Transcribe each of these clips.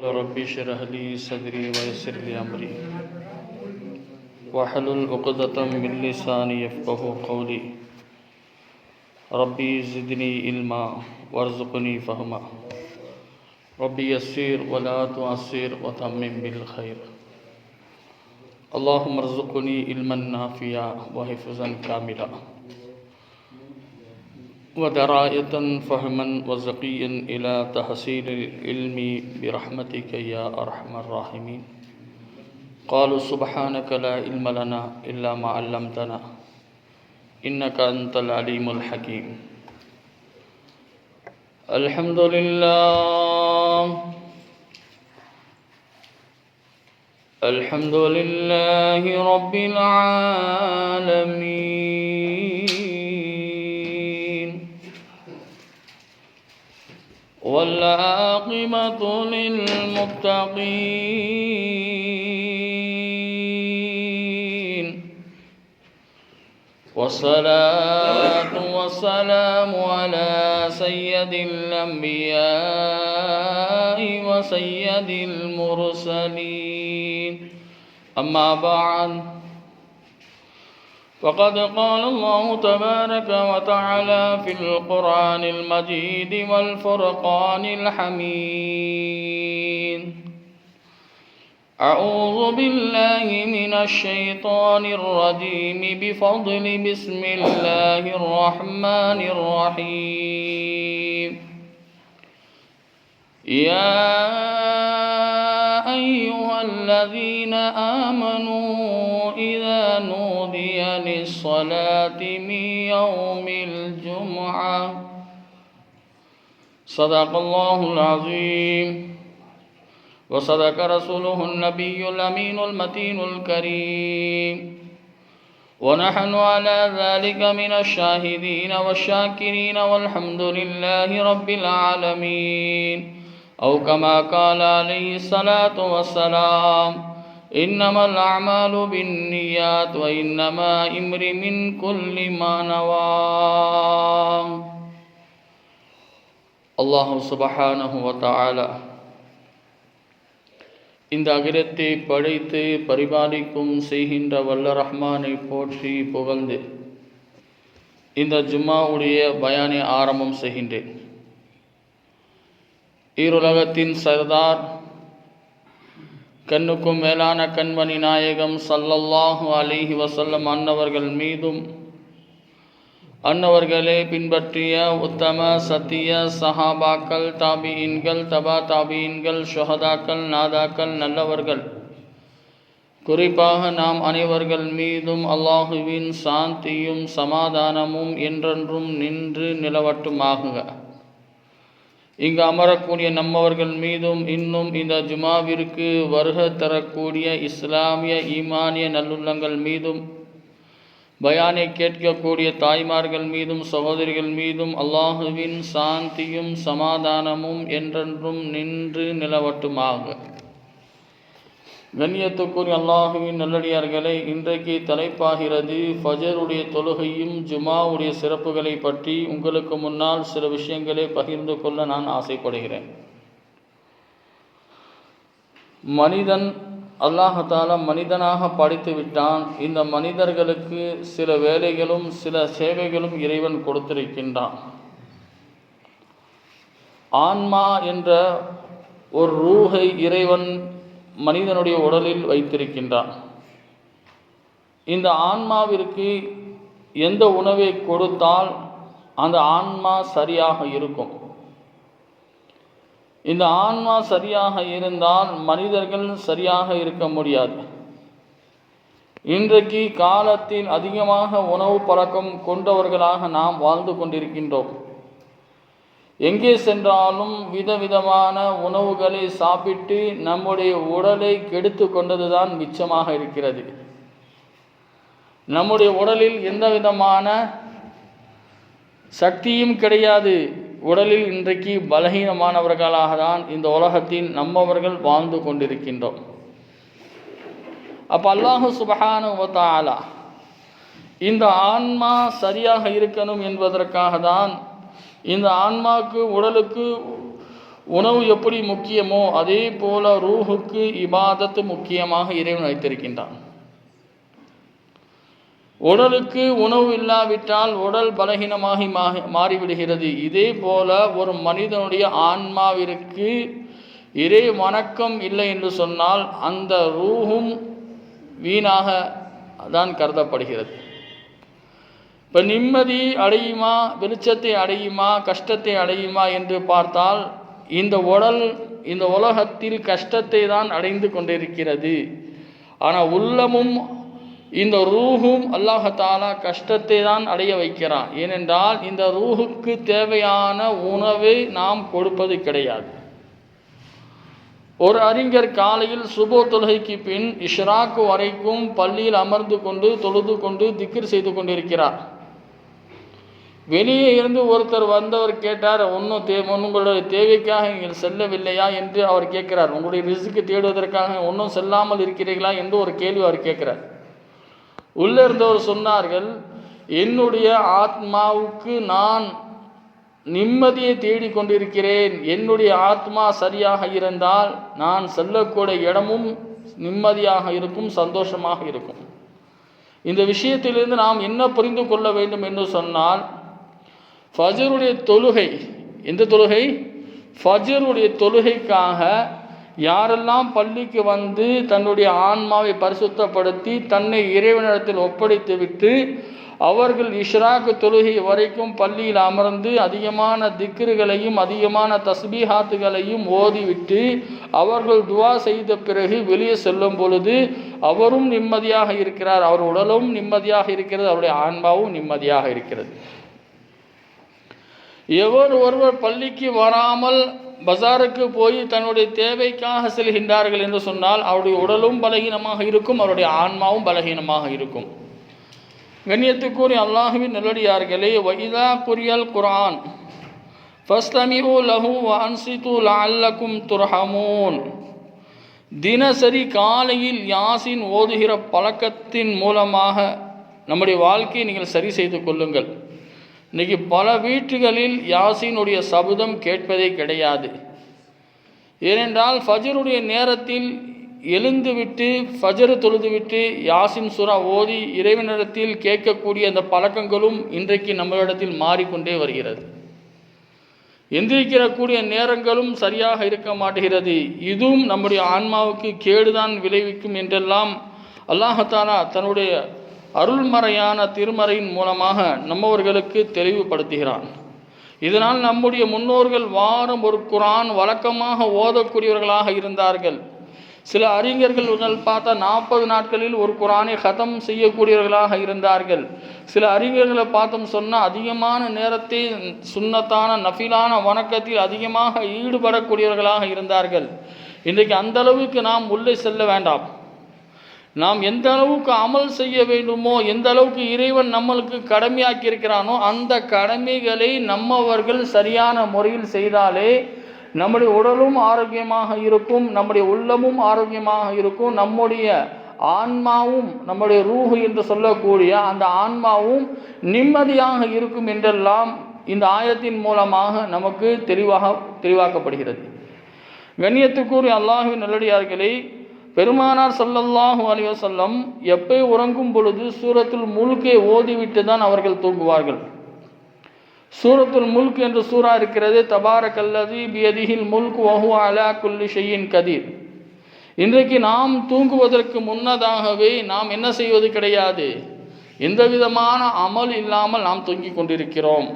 ربي اشرح لي صدري ويسر لي أمري واحلل عقدة من لساني يفقهوا قولي ربي زدني علما وارزقني فهما ربي يسر ولا تعسر وتمم بالخير اللهم ارزقني علما نافعا وحفظا كاملا ودراية فهما وزقيا إلى تحصيل العلم برحمتك يا أرحم الراحمين. قالوا سبحانك لا علم لنا إلا ما علمتنا إنك أنت العليم الحكيم. الحمد لله رب العالمين والعاقبة للمتقين والصلاة والسلام على سيد الأنبياء وسيد المرسلين أما بعد فقد قال الله تبارك وتعالى في القرآن المجيد والفرقان الحميد أعوذ بالله من الشيطان الرجيم بفضل بسم الله الرحمن الرحيم يا أيها الذين آمنوا إذا نودي للصلاة من يوم الجمعة صدق الله العظيم وصدق رسوله النبي الأمين المتين الكريم ونحن على ذلك من الشاهدين والشاكرين والحمد لله رب العالمين أو كما قال عليه الصلاة والسلام إنما الأعمال بالنيات وإنما امرئ من كل ما نوى. الله سبحانه وتعالى இந்த அகிலத்தை படைத்து பரிபாலிக்கும் செய்கின்ற வல்ல ரஹ்மானை போற்றி புகழ்ந்து இந்த ஜும்மாவுடைய பயானை ஆரம்பம் செய்கின்றேன். ஈருலகத்தின் சர்தார் கண்ணுக்கும் மேலான கண்மணி நாயகம் ஸல்லல்லாஹு அலைஹி வஸல்லம் அன்னவர்கள் மீதும் அன்னவர்களே பின்பற்றிய உத்தம சத்திய சஹாபாக்கள் தாபியின்கள் தபா தாபியின்கள் ஷுஹதாக்கள் நாதாக்கள் நல்லவர்கள் குறிப்பாக நாம் அனைவர்கள் மீதும் அல்லாஹுவின் சாந்தியும் சமாதானமும் என்றென்றும் நின்று நிலவட்டுமாகுக. இங்கு அமரக்கூடிய நம்மவர்கள் மீதும் இன்னும் இந்த ஜுமாவிற்கு வருக தரக்கூடிய இஸ்லாமிய ஈமானிய நல்லுள்ளங்கள் மீதும் பயானை கேட்கக்கூடிய தாய்மார்கள் மீதும் சகோதரிகள் மீதும் அல்லாஹுவின் சாந்தியும் சமாதானமும் என்றென்றும் நின்று நிலவட்டுமாக. கண்ணியத்துக்குரிய அல்லாஹுவின் நல்லடியார்களே, இன்றைக்கு தலைப்பாகிறது ஃபஜருடைய தொழுகையும் ஜுமாவுடைய சிறப்புகளை பற்றி உங்களுக்கு முன்னால் சில விஷயங்களை பகிர்ந்து கொள்ள நான் ஆசைப்படுகிறேன். மனிதன் அல்லாஹாலா மனிதனாக படைத்து விட்டான். இந்த மனிதர்களுக்கு சில வேலைகளும் சில சேவைகளும் இறைவன் கொடுத்திருக்கின்றான். ஆன்மா என்ற ஒரு ரூஹை இறைவன் மனிதனுடைய உடலில் வைத்திருக்கின்றான். இந்த ஆன்மாவிற்கு எந்த உணவை கொடுத்தால் அந்த ஆன்மா சரியாக இருக்கும். இந்த ஆன்மா சரியாக இருந்தால் மனிதர்கள் சரியாக இருக்க முடியாது. இன்றைக்கு காலத்தில் அதிகமாக உணவு பழக்கம் கொண்டவர்களாக நாம் வாழ்ந்து கொண்டிருக்கின்றோம். எங்கே சென்றாலும் விதவிதமான உணவுகளை சாப்பிட்டு நம்முடைய உடலை கெடுத்து கொண்டதுதான் மிச்சமாக இருக்கிறது. நம்முடைய உடலில் எந்த விதமான சக்தியும் கிடையாது. உடலில் இன்றைக்கு பலகீனமானவர்களாக தான் இந்த உலகத்தில் நம்மவர்கள் வாழ்ந்து கொண்டிருக்கின்றோம். அப்போ அல்லாஹ் சுப்ஹானஹு வ தஆலா இந்த ஆன்மா சரியாக இருக்கணும் என்பதற்காக தான் இந்த ஆன்மாவுக்கு உடலுக்கு உணவு எப்படி முக்கியமோ அதே போல ரூஹுக்கு இபாதத்து முக்கியமாக இறைவன் வைத்திருக்கின்றான். உடலுக்கு உணவு இல்லாவிட்டால் உடல் பலகீனமாகி மாறிவிடுகிறது. இதே போல ஒரு மனிதனுடைய ஆன்மாவிற்கு இறை வணக்கம் இல்லை என்று சொன்னால் அந்த ரூஹும் வீணாக தான் கருதப்படுகிறது. இப்போ நிம்மதி அடையுமா, வெளிச்சத்தை அடையுமா, கஷ்டத்தை அடையுமா என்று பார்த்தால் இந்த உடல் இந்த உலகத்தில் கஷ்டத்தை தான் அடைந்து கொண்டிருக்கிறது. ஆனால் உள்ளமும் இந்த ரூஹும் அல்லாஹ் தஆலா கஷ்டத்தை தான் அடைய வைக்கிறான். ஏனென்றால் இந்த ரூஹுக்கு தேவையான உணவை நாம் கொடுப்பது கிடையாது. ஒரு அறிஞர் காலையில் சுபோ தொழுகைக்கு பின் இஷ்ராக்கு வரைக்கும் பள்ளியில் அமர்ந்து கொண்டு தொழுது கொண்டு திக்ர் செய்து கொண்டிருக்கிறார். வெளியே இருந்து ஒருத்தர் வந்தவர் கேட்டார், உங்களுடைய தேவைக்காக நீங்கள் செல்லவில்லையா என்று அவர் கேட்கிறார். உங்களுடைய ரிஸ்க்கு தேடுவதற்காக ஒன்றும் செல்லாமல் இருக்கிறீர்களா என்று ஒரு கேள்வி அவர் கேட்கிறார். உள்ளே இருந்தவர் சொன்னார்கள், என்னுடைய ஆத்மாவுக்கு நான் நிம்மதியை தேடிக்கொண்டிருக்கிறேன். என்னுடைய ஆத்மா சரியாக இருந்தால் நான் செல்லக்கூடிய இடமும் நிம்மதியாக இருக்கும், சந்தோஷமாக இருக்கும். இந்த விஷயத்திலிருந்து நாம் என்ன புரிந்து கொள்ள வேண்டும் என்று சொன்னால், ஃபஜருடைய தொழுகை, எந்த தொழுகை? ஃபஜருடைய தொழுகைக்காக யாரெல்லாம் பள்ளிக்கு வந்து தன்னுடைய ஆன்மாவை பரிசுத்தப்படுத்தி தன்னை இறைவனிடத்தில் ஒப்படைத்து விட்டு அவர்கள் இஷ்ராக்கு தொழுகை வரைக்கும் பள்ளியில் அமர்ந்து அதிகமான திக்ருகளையும் அதிகமான தஸ்பீஹாத்துகளையும் ஓதிவிட்டு அவர்கள் துவா செய்த பிறகு வெளியே செல்லும் பொழுது அவரும் நிம்மதியாக இருக்கிறார், அவர் உடலும் நிம்மதியாக இருக்கிறது, அவருடைய ஆன்மாவும் நிம்மதியாக இருக்கிறது. ஒருவர் பள்ளிக்கு வராமல் பஜாருக்கு போய் தன்னுடைய தேவைக்காக செல்கின்றார்கள் என்று சொன்னால் அவருடைய உடலும் பலகீனமாக இருக்கும், அவருடைய ஆன்மாவும் பலகீனமாக இருக்கும். கண்ணியத்துக்குரிய அல்லாஹ்வின் நல்லடியார்களே, வைதா குரியல் குர்ஆன் ஃபஸ்தமிஉ லஹு வ அன்சிது லஅல்லக்கும் துர்ஹமூன். தினசரி காலையில் யாசின் ஓதுகிற பழக்கத்தின் மூலமாக நம்முடைய வாழ்க்கையை நீங்கள் சரி செய்து கொள்ளுங்கள். இன்றைக்கி பல வீட்டுகளில் யாசினுடைய சபதம் கேட்பதே கிடையாது. ஏனென்றால் ஃபஜருடைய நேரத்தில் எழுந்துவிட்டு ஃபஜரு தொழுதுவிட்டு யாசின் சூரா ஓதி இறைவனிடத்தில் கேட்கக்கூடிய அந்த பழக்கங்களும் இன்றைக்கு நம்மளிடத்தில் மாறிக்கொண்டே வருகிறது. எந்திரிக்கக்கூடிய நேரங்களும் சரியாக இருக்க மாட்டுகிறது. இதுவும் நம்முடைய ஆன்மாவுக்கு கேடுதான் விளைவிக்கும் என்றெல்லாம் அல்லாஹ் தஆலா தன்னுடைய அருள்மறையான திருமறையின் மூலமாக நம்மவர்களுக்கு தெளிவுபடுத்துகிறான். இதனால் நம்முடைய முன்னோர்கள் வாரம் ஒரு குர்ஆன் வழக்கமாக ஓதக்கூடியவர்களாக இருந்தார்கள். சில அறிஞர்கள் பார்த்தா 40 நாட்களில் ஒரு குர்ஆனை கதம் செய்யக்கூடியவர்களாக இருந்தார்கள். சில அறிஞர்களை பார்த்தோம் சொன்னால் அதிகமான நேரத்தை சுன்னத்தான நஃபிலான வணக்கத்தில் அதிகமாக ஈடுபடக்கூடியவர்களாக இருந்தார்கள். இன்றைக்கு அந்த அளவுக்கு நாம் உள்ளே செல்ல வேண்டாம். நாம் எந்த அளவுக்கு அமல் செய்ய வேண்டுமோ, எந்த அளவுக்கு இறைவன் நம்மளுக்கு கடமையாக்கி இருக்கிறானோ அந்த கடமைகளை நம்மவர்கள் சரியான முறையில் செய்தாலே நம்முடைய உடலும் ஆரோக்கியமாக இருக்கும், நம்முடைய உள்ளமும் ஆரோக்கியமாக இருக்கும், நம்முடைய ஆன்மாவும் நம்முடைய ரூஹு என்று சொல்லக்கூடிய அந்த ஆன்மாவும் நிம்மதியாக இருக்கும் என்றெல்லாம் இந்த ஆயத்தின் மூலமாக நமக்கு தெளிவாக்கப்படுகிறது. கண்ணியத்துக்குரிய அல்லாஹ்வின் நல்லடியார்களே, பெருமானார் ஸல்லல்லாஹு அலைஹி வஸல்லம் எப்போ உறங்கும் பொழுது சூரத்துல் முல்கை ஓதிவிட்டு தான் அவர்கள் தூங்குவார்கள். சூரத்துல் முல்க் என்று சூரா இருக்கிறது. தபாரக்கல்லதி பியதிஹில் முல்க் வஹுவ அலா குல்லி ஷைஇன் கதீர். இன்றைக்கு நாம் தூங்குவதற்கு முன்னதாகவே நாம் என்ன செய்வது கிடையாது, எந்த விதமான அமல் இல்லாமல் நாம் தூங்கி கொண்டிருக்கிறோம்.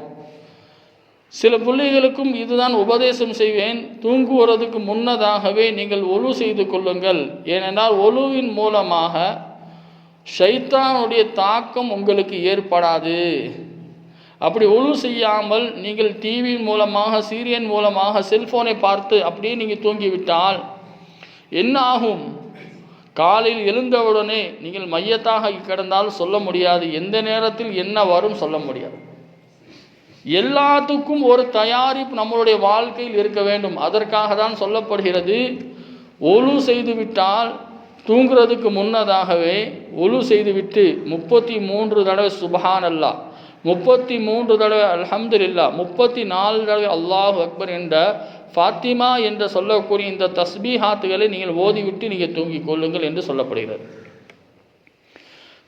சில பிள்ளைகளுக்கும் இதுதான் உபதேசம் செய்வேன், தூங்குவதற்கு முன்னதாகவே நீங்கள் ஒழு செய்து கொள்ளுங்கள். ஏனென்றால் ஒழுவின் மூலமாக ஷைத்தானுடைய தாக்கம் உங்களுக்கு ஏற்படாது. அப்படி ஒழு செய்யாமல் நீங்கள் டிவியின் மூலமாக சீரியன் மூலமாக செல்ஃபோனை பார்த்து அப்படியே நீங்கள் தூங்கிவிட்டால் என்ன ஆகும்? காலையில் எழுந்தவுடனே நீங்கள் மையத்தாக கிடந்தால் சொல்ல முடியாது, எந்த நேரத்தில் என்ன வரும் சொல்ல முடியாது. எல்லாத்துக்கும் ஒரு தயாரிப்பு நம்மளுடைய வாழ்க்கையில் இருக்க வேண்டும். அதற்காக தான் சொல்லப்படுகிறது, ஒழு செய்துவிட்டால் தூங்குறதுக்கு முன்னதாகவே ஒழு செய்துவிட்டு 33 தடவை சுப்ஹானல்லாஹ், 33 தடவை அல்ஹம்துலில்லாஹ், 34 தடவை அல்லாஹு அக்பர் என்ற ஃபாத்திமா என்று சொல்லக்கூடிய இந்த தஸ்பீஹாத்துகளை நீங்கள் ஓதிவிட்டு நீங்கள் தூங்கிக் கொள்ளுங்கள் என்று சொல்லப்படுகிறது.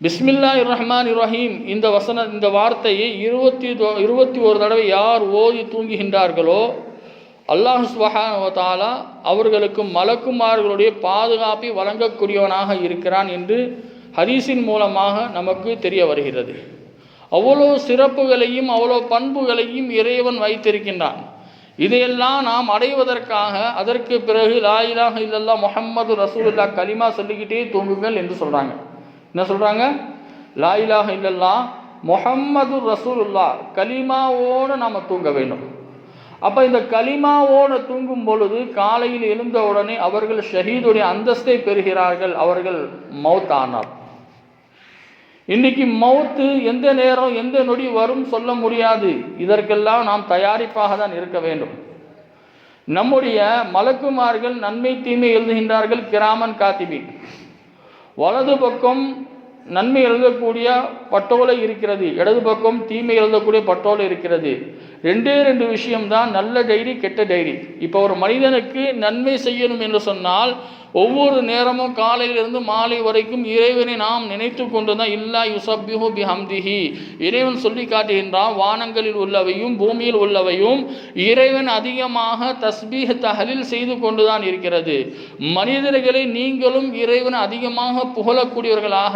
பிஸ்மில்லாஹிர் ரஹ்மானிர் ரஹீம் இந்த வார்த்தையை 21 தடவை யார் ஓதி தூங்குகின்றார்களோ அல்லாஹ் சுப்ஹானஹு வ தஆலா அவர்களுக்கு மலக்குமார்களுடைய பாதுகாப்பை வழங்கக்கூடியவனாக இருக்கிறான் என்று ஹதீஸின் மூலமாக நமக்கு தெரிய வருகிறது. அவ்வளோ சிறப்புகளையும் அவ்வளோ பண்புகளையும் இறைவன் வைத்திருக்கின்றான். இதையெல்லாம் நாம் அடைவதற்காக அதற்கு பிறகு லா இலாஹ இல்லல்லாஹ் முஹம்மது ரசூலுல்லாஹ் கலிமா சொல்லிக்கிட்டே தூங்குங்கள் என்று சொல்கிறாங்க. என்ன சொல்கிறாங்க? லா இலாஹ இல்லல்லாஹ் முஹம்மது ரசூலுல்லாஹ் கலிமாவோடு நாம் தூங்க வேண்டும். அப்போ இந்த கலிமாவோடு தூங்கும் பொழுது காலையில் எழுந்த உடனே அவர்கள் ஷஹீதுடைய அந்தஸ்தை பெறுகிறார்கள். அவர்கள் மௌத் ஆனார். இன்னைக்கு மௌத்து எந்த நேரம் எந்த நொடி வரும் சொல்ல முடியாது. இதற்கெல்லாம் நாம் தயாரிப்பாக தான் இருக்க வேண்டும். நம்முடைய மலக்குமார்கள் நன்மை தீமை எழுதுகின்றார்கள், கிராமன் காத்திபீன். வலது பக்கம் நன்மை எழுதக்கூடிய பட்டோலை இருக்கிறது, இடது பக்கம் தீமை எழுதக்கூடிய பட்டோலை இருக்கிறது. ரெண்டு விஷயம்தான், நல்ல டைரி கெட்ட டைரி. இப்போ ஒரு மனிதனுக்கு நன்மை செய்யணும் என்று சொன்னால் ஒவ்வொரு நேரமும் காலையிலிருந்து மாலை வரைக்கும் இறைவனை நாம் நினைத்து கொண்டு தான் இல்லா யுசப்பிஹு பிஹம்திஹி, இறைவன் சொல்லி காட்டுகின்றான். வானங்களில் உள்ளவையும் பூமியில் உள்ளவையும் இறைவன் அதிகமாக தஸ்பீஹ் தஹலீல் செய்து கொண்டு தான் இருக்கிறது. மனிதர்களை நீங்களும் இறைவன் அதிகமாக புகழக்கூடியவர்களாக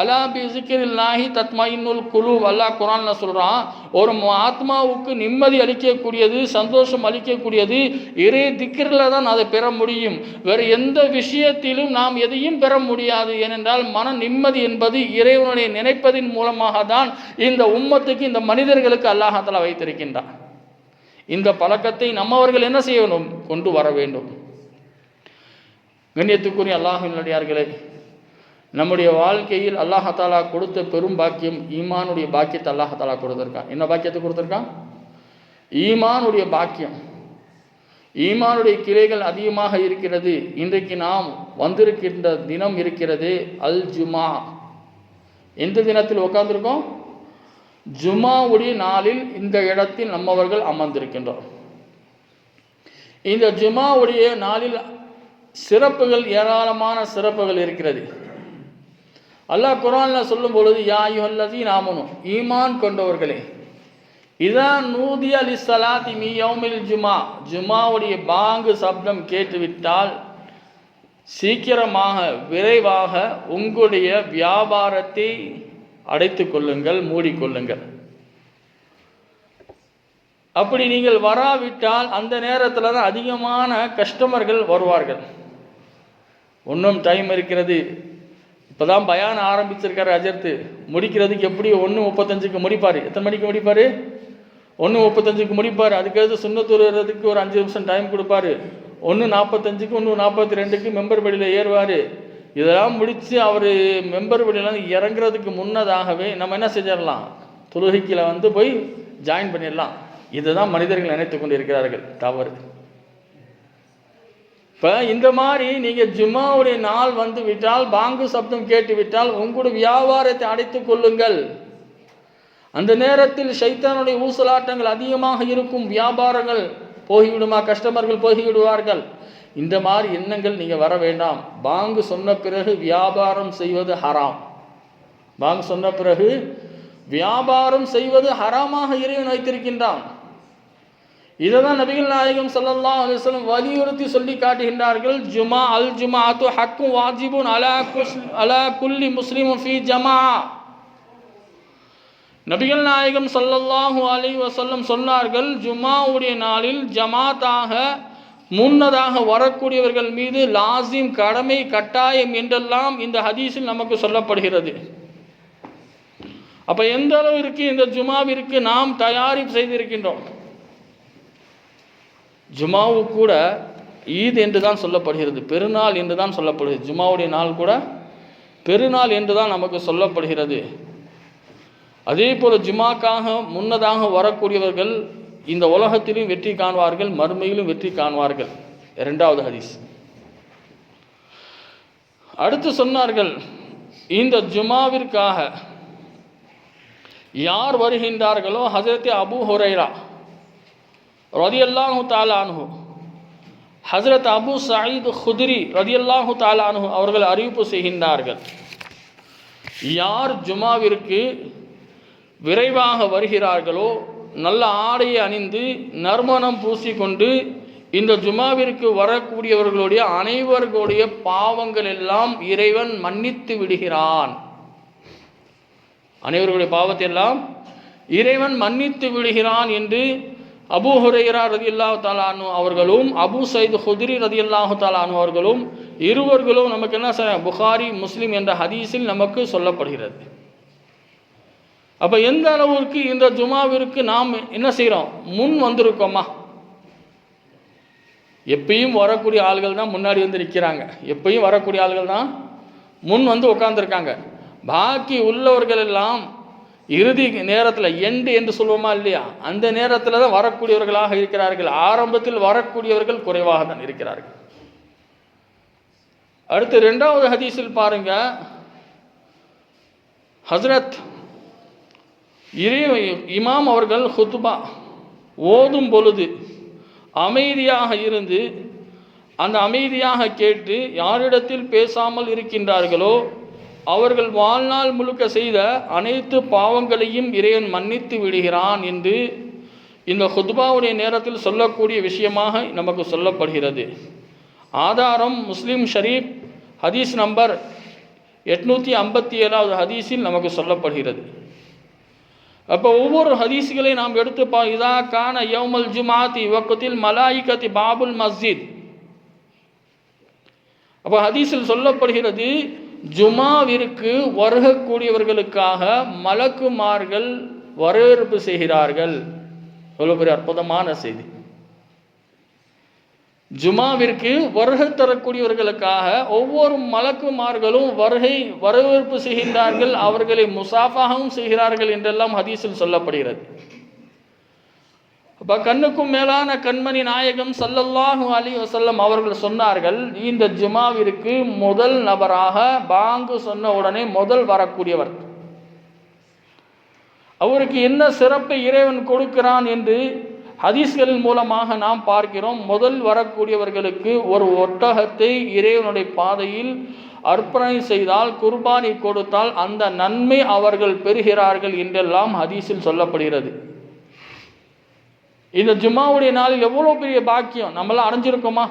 அலா பி ஸிக்ரில்லாஹி தத்மைனுல் குலூப், அல்லாஹ் குர்ஆன்ல சொல்றான். ஒரு ஆத்மாவுக்கு நிம்மதி அளிக்கக்கூடியது, சந்தோஷம் அளிக்கக்கூடியது இறை திக்ரில் தான் அதை பெற முடியும். வேறு எந்த விஷயத்திலும் நாம் எதையும் பெற முடியாது. ஏனென்றால் மன நிம்மதி என்பது இறைவனுடைய நினைப்பதின் மூலமாக தான் இந்த உம்மத்துக்கு, இந்த மனிதர்களுக்கு அல்லாஹ் தஆலா வைத்திருக்கின்றார். இந்த பழக்கத்தை நம்மவர்கள் என்ன செய்யணும்? கொண்டு வர வேண்டும். கண்ணியத்துக்குரிய அல்லாஹ்வின் நல்லடியார்களே, நம்முடைய வாழ்க்கையில் அல்லாஹ் தஆலா கொடுத்த பெரும் பாக்கியம் ஈமானுடைய பாக்கியத்தை அல்லாஹ் தஆலா கொடுத்திருக்கான். என்ன பாக்கியத்தை கொடுத்திருக்கான்? ஈமானுடைய பாக்கியம். ஈமானுடைய கிளைகள் அதிகமாக இருக்கிறது. இன்றைக்கு நாம் வந்திருக்கின்ற தினம் இருக்கிறது அல் ஜுமா. எந்த தினத்தில் உட்கார்ந்திருக்கோம்? ஜுமாவுடைய நாளில் இந்த இடத்தில் நம்மவர்கள் அமர்ந்திருக்கின்றோம். இந்த ஜுமாவுடைய நாளில் சிறப்புகள், ஏராளமான சிறப்புகள் இருக்கிறது. அல்லாஹ் குர்ஆன்ல சொல்லும் பொழுது யா அய்யுஹல்லதீன ஆமனு, ஈமான் கொண்டவர்களே, இதா நூதிய லிஸ்ஸலாத்தி மீ யௌமில் ஜுமா, ஜுமாவுடைய பாங்கு சப்தம் கேட்டுவிட்டால் சீக்கிரமாக விரைவாக உங்களுடைய வியாபாரத்தை அடைத்து கொள்ளுங்கள், மூடிக்கொள்ளுங்கள். அப்படி நீங்கள் வராவிட்டால் அந்த நேரத்தில் தான் அதிகமான கஸ்டமர்கள் வருவார்கள். இன்னும் டைம் இருக்கிறது. இப்போ தான் பயான் ஆரம்பிச்சிருக்காரு அஜர்த்து. முடிக்கிறதுக்கு எப்படி 1:35 முடிப்பார். எத்தனை மணிக்கு முடிப்பார்? 1:35 முடிப்பார். அதுக்கடுத்து சுன்னத்துறதுக்கு ஒரு 5 நிமிஷம் டைம் கொடுப்பாரு. 1:45 1:42 மெம்பர் படியில் ஏறுவார். இதெல்லாம் முடித்து அவர் மெம்பர் படியில் இறங்குறதுக்கு முன்னதாகவே நம்ம என்ன செஞ்சிடலாம்? தொழுகைக்கில் போய் ஜாயின் பண்ணிடலாம். இதுதான் மனிதர்கள் நினைத்து கொண்டு இருக்கிறார்கள். தவறு. இப்போ இந்த மாதிரி நீங்கள் ஜும்மாவுடைய நாள் வந்து விட்டால், பாங்கு சப்தம் கேட்டு விட்டால் உங்களுடைய வியாபாரத்தை அடைத்து கொள்ளுங்கள். அந்த நேரத்தில் ஷைத்தானுடைய ஊசலாட்டங்கள் அதிகமாக இருக்கும். வியாபாரங்கள் போய்விடுமா, கஸ்டமர்கள் போய்விடுவார்கள். இந்த மாதிரி எண்ணங்கள் நீங்கள் வர வேண்டாம். பாங்கு சொன்ன பிறகு வியாபாரம் செய்வது ஹராம். பாங்கு சொன்ன பிறகு வியாபாரம் செய்வது ஹராமாக இறைவன் வைத்திருக்கின்றான். இதைதான் நபிகள் நாயகம் ஸல்லல்லாஹு அலைஹி வஸல்லம் வலியுறுத்தி சொல்லி காட்டுகின்றார்கள். ஜுமா அல் ஜுமாஅத்து ஹக்கும் வாஜிபுன் அலா குல்லி முஸ்லிமுன் ஃபீ ஜமாஅ. நபிகள் நாயகம் ஸல்லல்லாஹு அலைஹி வஸல்லம் சொன்னார்கள், ஜுமாவுடைய நாளில் ஜமாத்தாக முன்னதாக வரக்கூடியவர்கள் மீது லாசிம், கடமை, கட்டாயம் என்றெல்லாம் இந்த ஹதீஸில் நமக்கு சொல்லப்படுகிறது. அப்ப எந்த அளவிற்கு இந்த ஜுமாவிற்கு நாம் தயாரிப்பு செய்திருக்கின்றோம். ஜுமாவு கூட ஈத் என்று தான் சொல்லப்படுகிறது, பெருநாள் என்று தான் சொல்லப்படுகிறது. ஜுமாவுடைய நாள் கூட பெருநாள் என்று தான் நமக்கு சொல்லப்படுகிறது. அதே போல ஜுமாக்காக முன்னதாக வரக்கூடியவர்கள் இந்த உலகத்திலும் வெற்றி காண்பார்கள், மறுமையிலும் வெற்றி காண்பார்கள். இரண்டாவது ஹதீஸ். அடுத்து சொன்னார்கள், இந்த ஜுமாவிற்காக யார் வருகின்றார்களோ ஹஜரத் அபூ ஹுரைரா ரலியல்லாஹு தஆலா அன்ஹு, ஹஜரத் அபூ சயீத் குத்ரி ரலியல்லாஹு தஆலா அன்ஹு அவர்கள் அறிவிப்பு செய்கின்றார்கள், யார் ஜுமாவிற்கு விரைவாக வருகிறார்களோ, நல்ல ஆடையை அணிந்து நறுமணம் பூசிக்கொண்டு இந்த ஜுமாவிற்கு வரக்கூடியவர்களுடைய அனைவர்களுடைய பாவங்கள் எல்லாம் இறைவன் மன்னித்து விடுகிறான். அனைவர்களுடைய பாவத்தை எல்லாம் இறைவன் மன்னித்து விடுகிறான் என்று அபூ ஹுரைரா ரலியல்லாஹு தஆலா அன்ஹு அவர்களும் அபூ சயீத் குத்ரி ரலியல்லாஹு தஆலா அன்ஹு அவர்களும் இருவர்களும் நமக்கு என்ன சொல்றாங்க, புகாரி முஸ்லிம் என்ற ஹதீஸில் நமக்கு சொல்லப்படுகிறது. அப்போ எந்த அளவுக்கு இந்த ஜுமாவிற்கு நாம் என்ன செய்கிறோம், முன் வந்திருக்கோமா? எப்பயும் வரக்கூடிய ஆள்கள் தான் முன்னாடி வந்து நிற்கிறாங்க, எப்பயும் வரக்கூடிய ஆள்கள் தான் முன் வந்து உட்கார்ந்துருக்காங்க. பாக்கி உள்ளவர்கள் எல்லாம் இறுதி நேரத்தில் எண்டு என்று சொல்லுவோமா இல்லையா, அந்த நேரத்தில் தான் வரக்கூடியவர்களாக இருக்கிறார்கள். ஆரம்பத்தில் வரக்கூடியவர்கள் குறைவாக தான் இருக்கிறார்கள். அடுத்து 2வது ஹதீஸில் பாருங்க, ஹஸ்ரத் இமாம் அவர்கள் ஹுத்பா ஓதும் பொழுது அமைதியாக இருந்து அந்த அமைதியாக கேட்டு யாரிடத்தில் பேசாமல் இருக்கின்றார்களோ அவர்கள் வாழ்நாள் முழுக்க செய்த அனைத்து பாவங்களையும் இறைவன் மன்னித்து விடுகிறான் என்று இந்த ஹுத்பாவுடைய நேரத்தில் சொல்லக்கூடிய விஷயமாக நமக்கு சொல்லப்படுகிறது. ஆதாரம் முஸ்லிம் ஷரீப் ஹதீஸ் நம்பர் 857வது ஹதீஸில் நமக்கு சொல்லப்படுகிறது. அப்போ ஒவ்வொரு ஹதீஸ்களை நாம் எடுத்து இதா கான யௌமல் ஜுமாத்தி வக்தில் மலாயிகத்தி பாபுல் மஸ்ஜித். அப்போ ஹதீஸில் சொல்லப்படுகிறது, ஜுமாவிற்கு வருகக்கூடியவர்களுக்காக மலக்குமார்கள் வரவேற்பு செய்கிறார்கள். எவ்வளோ பெரிய அற்புதமான செய்தி. ஜுமாவிற்கு வருகை தரக்கூடியவர்களுக்காக ஒவ்வொரு மலக்குமார்களும் வரவேற்பு செய்கின்றார்கள், அவர்களை முசாஃபாகவும் செய்கிறார்கள் என்றெல்லாம் ஹதீஸில் சொல்லப்படுகிறது. அப்போ கண்ணுக்கும் மேலான கண்மணி நாயகம் ஸல்லல்லாஹு அலைஹி வஸல்லம் அவர்கள் சொன்னார்கள், இந்த ஜுமாவிற்கு முதல் நபராக பாங்கு சொன்ன உடனே முதல் வரக்கூடியவர், அவருக்கு என்ன சிறப்பை இறைவன் கொடுக்கிறான் என்று ஹதீஸ்களின் மூலமாக நாம் பார்க்கிறோம். முதல் வரக்கூடியவர்களுக்கு ஒரு ஒட்டகத்தை இறைவனுடைய பாதையில் அர்ப்பணை செய்தால், குர்பானி கொடுத்தால் அந்த நன்மை அவர்கள் பெறுகிறார்கள் என்றெல்லாம் ஹதீஸில் சொல்லப்படுகிறது. இந்த ஜும்மாவுடைய நாளில் எவ்வளோ பெரிய பாக்கியம் நம்மளாம் அடைஞ்சிருக்கோமா?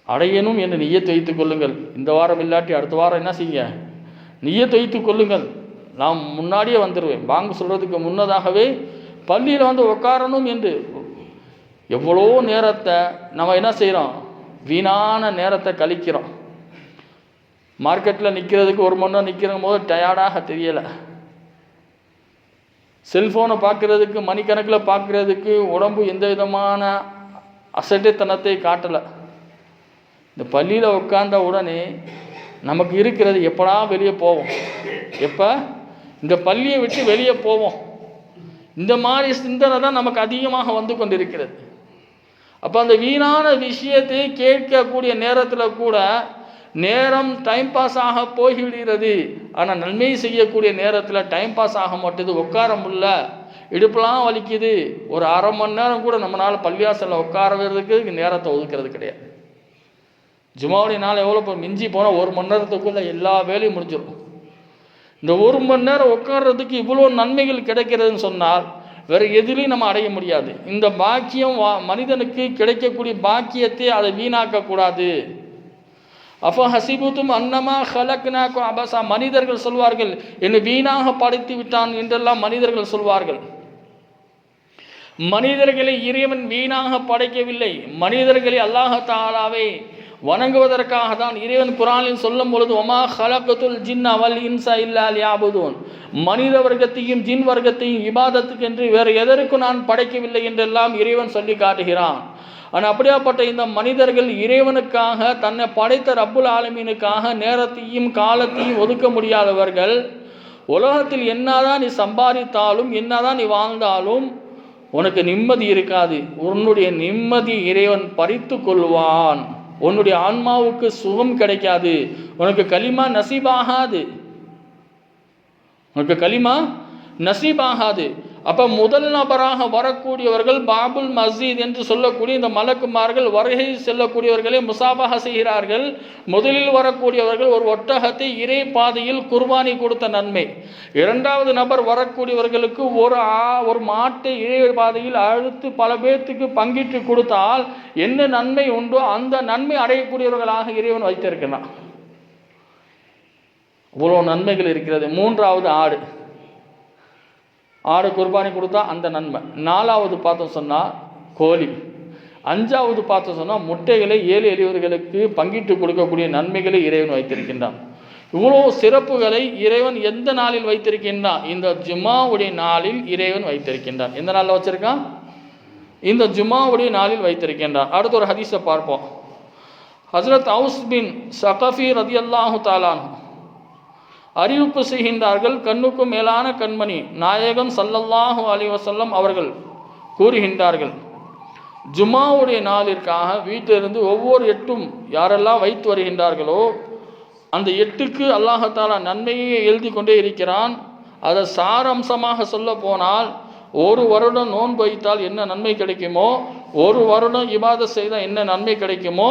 அடையணும் என்று நிய்யத் வைத்துக் கொள்ளுங்கள். இந்த வாரம் இல்லாட்டி அடுத்த வாரம் என்ன செய்ய, நிய்யத் வைத்துக் கொள்ளுங்கள். நாம் முன்னாடியே வந்துடுவேன், பாங்கு சொல்கிறதுக்கு முன்னதாகவே பள்ளியில் வந்து உட்காரணும் என்று. எவ்வளோ நேரத்தை நம்ம என்ன செய்கிறோம், வீணான நேரத்தை கழிக்கிறோம். மார்க்கெட்டில் நிற்கிறதுக்கு 1 மணி நேரம் நிற்கிற போது டயர்டாக தெரியலை. செல்ஃபோனை பார்க்குறதுக்கு மணிக்கணக்கில் பார்க்குறதுக்கு உடம்பு எந்த விதமான அசட்டைத்தனத்தை காட்டலை. இந்த பள்ளியில் உட்கார்ந்த உடனே நமக்கு இருக்கிறது எப்படா வெளியே போவோம், எப்போ இந்த பள்ளியை விட்டு வெளியே போவோம், இந்த மாதிரி சிந்தனை தான் நமக்கு அதிகமாக வந்து கொண்டிருக்கிறது. அப்போ அந்த வீணான விஷயத்தை கேட்கக்கூடிய நேரத்தில் கூட நேரம் டைம் பாஸ் ஆக போய்விடுகிறது. ஆனால் நன்மை செய்யக்கூடிய நேரத்தில் டைம் பாஸ் ஆக மாட்டேது, உட்கார முடியல, இடுப்பெல்லாம் வலிக்குது. ஒரு அரை மணி நேரம் கூட நம்மளால் பள்ளியாசலில் உட்காரறதுக்கு நேரத்தை ஒதுக்கிறது கிடையாது. ஜுமாவுடைய நாள் எவ்வளோ மிஞ்சி போனால் 1 மணி நேரத்துக்குள்ளே எல்லா வேலையும் முடிஞ்சிடும். இந்த 1 மணி நேரம் உட்கார்றதுக்கு இவ்வளோ நன்மைகள் கிடைக்கிறதுன்னு சொன்னால் வேறு எதிலையும் நம்ம அடைய முடியாது. இந்த பாக்கியம் மனிதனுக்கு கிடைக்கக்கூடிய பாக்கியத்தை அதை வீணாக்கக்கூடாது. அப்போ ஹசிபுத்தும் அன்னமா ஹலக்னாக்கும் அபசா, மனிதர்கள் சொல்வார்கள் என்னை வீணாக படைத்து விட்டான் என்றெல்லாம் மனிதர்கள் சொல்வார்கள். மனிதர்களை இறைவன் வீணாக படைக்கவில்லை. மனிதர்களை அல்லாஹ் தஆலாவை வணங்குவதற்காக தான் இறைவன் குர்ஆனில் சொல்லும் பொழுது ஒமா ஹலக்கத்துல் ஜின்ன வல் இன்சா இல்லா லியஅபுதூன், மனித வர்க்கத்தையும் ஜின் வர்க்கத்தையும் இபாதத்துக்கு என்று வேறு எதற்கும் நான் படைக்கவில்லை என்றெல்லாம் இறைவன் சொல்லி காட்டுகிறான். ஆனால் அப்படியாப்பட்ட இந்த மனிதர்கள் இறைவனுக்காக, தன்னை படைத்த ரப்புல் ஆலமீனுக்காக நேரத்தையும் காலத்தையும் ஒதுக்க முடியாதவர்கள். உலகத்தில் என்னதான் நீ சம்பாதித்தாலும் என்னதான் நீ வாழ்ந்தாலும் உனக்கு நிம்மதி இருக்காது. உன்னுடைய நிம்மதி இறைவன் பறித்து கொள்வான். உன்னுடைய ஆன்மாவுக்கு சுகம் கிடைக்காது, உனக்கு கலிமா நசீபாகாது. உனக்கு கலிமா நசீபாகாது. அப்போ முதல் நபராக வரக்கூடியவர்கள் பாபுல் மஸ்ஜித் என்று சொல்லக்கூடிய இந்த மலக்குமார்கள் வருகை செல்லக்கூடியவர்களே முசாபஹா செய்கிறார்கள். முதலில் வரக்கூடியவர்கள் ஒரு ஒட்டகத்தை இறை பாதையில் குர்பானி கொடுத்த நன்மை. இரண்டாவது நபர் வரக்கூடியவர்களுக்கு ஒரு மாட்டை இறை பாதையில் அழுத்து பல பேர்த்துக்கு பங்கிட்டு கொடுத்தால் என்ன நன்மை உண்டோ அந்த நன்மை அடையக்கூடியவர்களாக இறைவன் வைத்திருக்கிறான். இவ்வளோ நன்மைகள் இருக்கிறது. மூன்றாவது ஆடு குர்பானி கொடுத்தா அந்த நன்மை. நாலாவது பார்த்தோம் சொன்னால் கோழி. அஞ்சாவது பார்த்தோம் சொன்னால் முட்டைகளை ஏழை எளியவர்களுக்கு பங்கிட்டு கொடுக்கக்கூடிய நன்மைகளை இறைவன் வைத்திருக்கின்றான். இவ்வளோ சிறப்புகளை இறைவன் எந்த நாளில் வைத்திருக்கின்றான்? இந்த ஜும்மாவுடைய நாளில் இறைவன் வைத்திருக்கின்றான். எந்த நாளில் வச்சிருக்கான்? இந்த ஜும்மாவுடைய நாளில் வைத்திருக்கின்றான். அடுத்த ஒரு ஹதீஸை பார்ப்போம். ஹஸ்ரத் அவுஸ் பின் சகஃபி ரதியல்லாஹு தஆலா அறிவிப்பு செய்கின்றார்கள், கண்ணுக்கும் மேலான கண்மணி நாயகம் ஸல்லல்லாஹு அலைஹி வஸல்லம் அவர்கள் கூறுகின்றார்கள், ஜும்மாவுடைய நாளிற்காக வீட்டிலிருந்து ஒவ்வொரு எட்டும் யாரெல்லாம் வைத்து வருகின்றார்களோ அந்த எட்டுக்கு அல்லாஹ் தஆலா நன்மையை எழுதி கொண்டே இருக்கிறான். அதை சாரம்சமாக சொல்ல போனால் ஒரு வருடம் நோன்பு வைத்தால் என்ன நன்மை கிடைக்குமோ, ஒரு வருடம் இபாதத் செய்தால் என்ன நன்மை கிடைக்குமோ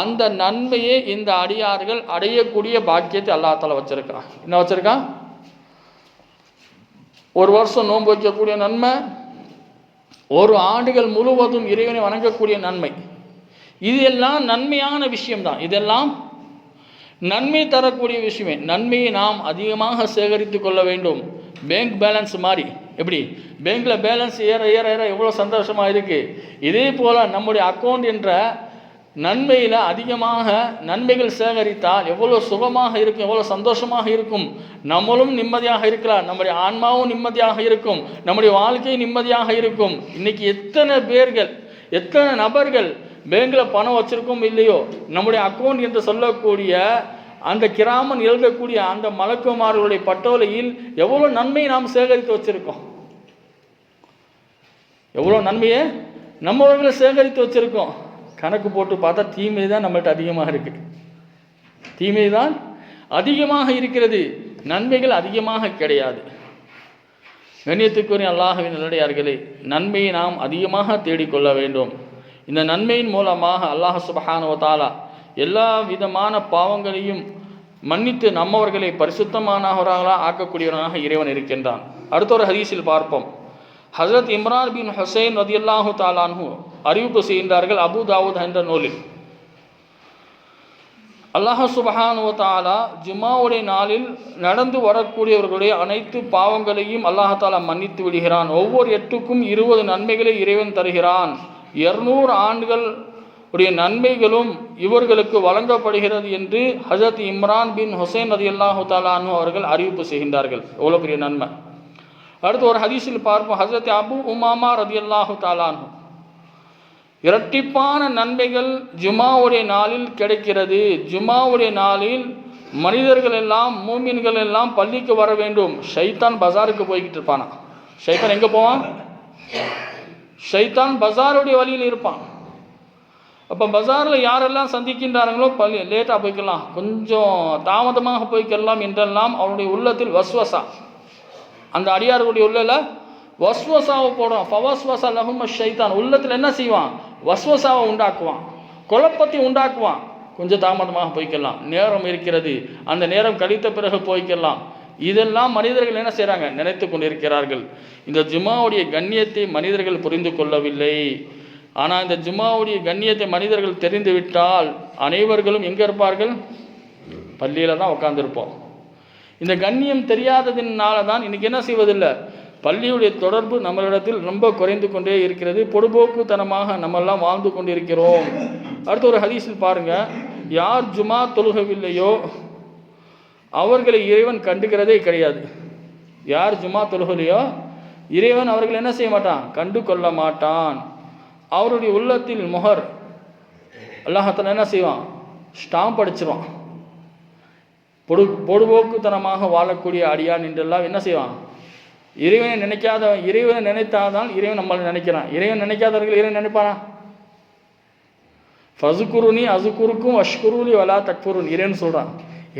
அந்த நன்மையை இந்த அடியார்கள் அடையக்கூடிய பாக்கியத்தை அல்லாஹ் தஆலா வச்சிருக்கான். என்ன வச்சிருக்கான்? ஒரு வருஷம் நோன்பு வைக்கக்கூடிய நன்மை, ஒரு ஆண்டுகள் முழுவதும் இறைவனை வணங்கக்கூடிய நன்மை. இது எல்லாம் நன்மையான விஷயம்தான். இதெல்லாம் நன்மை தரக்கூடிய விஷயமே. நன்மையை நாம் அதிகமாக சேகரித்து கொள்ள வேண்டும். பேங்க் பேலன்ஸ் மாதிரி. எப்படி பேங்க்கில் பேலன்ஸ் ஏற ஏற ஏற எவ்வளோ சந்தோஷமாக இருக்குது, இதே போல் நம்முடைய அக்கௌண்ட் என்ற நன்மையில் அதிகமாக நன்மைகள் சேகரித்தால் எவ்வளோ சுகமாக இருக்கும், எவ்வளோ சந்தோஷமாக இருக்கும். நம்மளும் நிம்மதியாக இருக்கலாம், நம்முடைய ஆன்மாவும் நிம்மதியாக இருக்கும், நம்முடைய வாழ்க்கை நிம்மதியாக இருக்கும். இன்றைக்கி எத்தனை பேர்கள், எத்தனை நபர்கள் பேங்கில் பணம் வச்சுருக்கோம் இல்லையோ, நம்முடைய அக்கௌண்ட் என்று சொல்லக்கூடிய அந்த கிராமன் எழுதக்கூடிய அந்த மலக்குமார்களுடைய பட்டோலையில் எவ்வளோ நன்மையை நாம் சேகரித்து வச்சுருக்கோம். எவ்வளோ நன்மையை நம்மவர்களை சேகரித்து வச்சுருக்கோம். கணக்கு போட்டு பார்த்தா தீமை தான் நம்மள்கிட்ட அதிகமாக இருக்குது. தீமை தான் அதிகமாக இருக்கிறது, நன்மைகள் அதிகமாக கிடையாது. கண்ணியத்துக்குரிய அல்லாஹ்வின் நல்லடியார்களே, நன்மையை நாம் அதிகமாக தேடிக்கொள்ள வேண்டும். இந்த நன்மையின் மூலமாக அல்லாஹ் சுப்ஹானஹு வ தஆலா எல்லா விதமான பாவங்களையும் மன்னித்து நம்மவர்களை பரிசுத்தமானவர்களாக ஆக்கக்கூடியவராக இறைவன் இருக்கின்றான். அடுத்த ஒரு ஹதீஸில் பார்ப்போம். ஹஜ்ரத் இம்ரான் பின் ஹுசைன் ரதியல்லாஹு தஆலா அன்ஹு அறிவிப்பு செய்கின்றார்கள் அபூ தாவூத் என்ற நூலில், அல்லாஹ் சுப்ஹானஹு வ தஆலா ஜும்மாவுடைய நாளில் நடந்து வரக்கூடியவர்களுடைய அனைத்து பாவங்களையும் அல்லாஹ் தஆலா மன்னித்து விடுகிறான். ஒவ்வொரு எட்டுக்கும் 20 நன்மைகளை இறைவன் தருகிறான். 200 ஆண்டுகள் உடைய நன்மைகளும் இவர்களுக்கு வழங்கப்படுகிறது என்று ஹஜரத் இம்ரான் பின் ஹுசைன் ரலியல்லாஹு தஆலா அன்ஹு அவர்கள் அறிவிப்பு செய்கின்றார்கள். எவ்வளோ பெரிய நன்மை. அடுத்து ஒரு ஹதீஸில் பார்ப்போம். ஹஜரத் அபூ உமாமா ரலியல்லாஹு தஆலா அன்ஹு, இரட்டிப்பான நன்மைகள் ஜும்மாவுடைய நாளில் கிடைக்கிறது. ஜும்மாவுடைய நாளில் மனிதர்கள் எல்லாம், மூமின்கள் எல்லாம் பள்ளிக்கு வர வேண்டும். ஷைத்தான் பஜாருக்கு போய்கிட்டு இருப்பானா. ஷைத்தான் எங்கே போவான்? ஷைத்தான் பஜாருடைய வழியில் இருப்பான். அப்போ பஜாரில் யாரெல்லாம் சந்திக்கின்றார்களோ பள்ளி லேட்டாக போய்க்கலாம், கொஞ்சம் தாமதமாக போய்க்கலாம் என்றெல்லாம் அவனுடைய உள்ளத்தில் வஸ்வசா, அந்த அடியார்களுடைய உள்ளத்தில் வஸ்வசாவை போடும். ஃபவஸ்வஸ லஹும் ஷைத்தான், உள்ளத்தில் என்ன செய்வான்? வஸ்வசாவை உண்டாக்குவான், குழப்பத்தை உண்டாக்குவான். கொஞ்சம் தாமதமாக போய்க்கலாம், நேரம் இருக்கிறது, அந்த நேரம் கழித்த பிறகு போய்க்கலாம். இதெல்லாம் மனிதர்கள் என்ன செய்கிறாங்க? நினைத்து கொண்டிருக்கிறார்கள். இந்த ஜும்மாவுடைய கண்ணியத்தை மனிதர்கள் புரிந்து கொள்ளவில்லை. ஆனால் இந்த ஜும்மாவுடைய கண்ணியத்தை மனிதர்கள் தெரிந்துவிட்டால் அனைவர்களும் எங்கே இருப்பார்கள்? பள்ளியில் தான் உட்காந்துருப்போம். இந்த கண்ணியம் தெரியாததினால தான் இன்றைக்கி என்ன செய்வதில்லை, பள்ளியுடைய தொடர்பு நம்மளிடத்தில் ரொம்ப குறைந்து கொண்டே இருக்கிறது. பொடுபோக்குத்தனமாக நம்மெல்லாம் வாழ்ந்து கொண்டிருக்கிறோம். அடுத்த ஒரு ஹதீஸில் பாருங்கள், யார் ஜும்மா தொழுகவில்லையோ அவர்களை இறைவன் கண்டுக்கிறதே கிடையாது. யார் ஜும்மா தொழுகலையோ இறைவன் அவர்கள் என்ன செய்ய மாட்டான்? கண்டு கொள்ள மாட்டான். அவருடைய உள்ளத்தில் முகர் அல்லாஹ் தஆலா என்ன செய்வான்? ஸ்டாம்ப் அடிச்சிருவான். பொடுபோக்குத்தனமாக வாழக்கூடிய அடியான் என்றெல்லாம் என்ன செய்வான்? இறைவனை நினைக்காதவன். இறைவனை நினைத்தாதான் இறைவன் நம்மளை நினைக்கிறான். இறைவன் நினைக்காதவர்கள் இறைவன் நினைப்பானா? ஃபசுகுருனி அசுகுருக்கும் அஷ்குருலி வலா தக்ஃபுருன், இறைவன் சொல்கிறான்,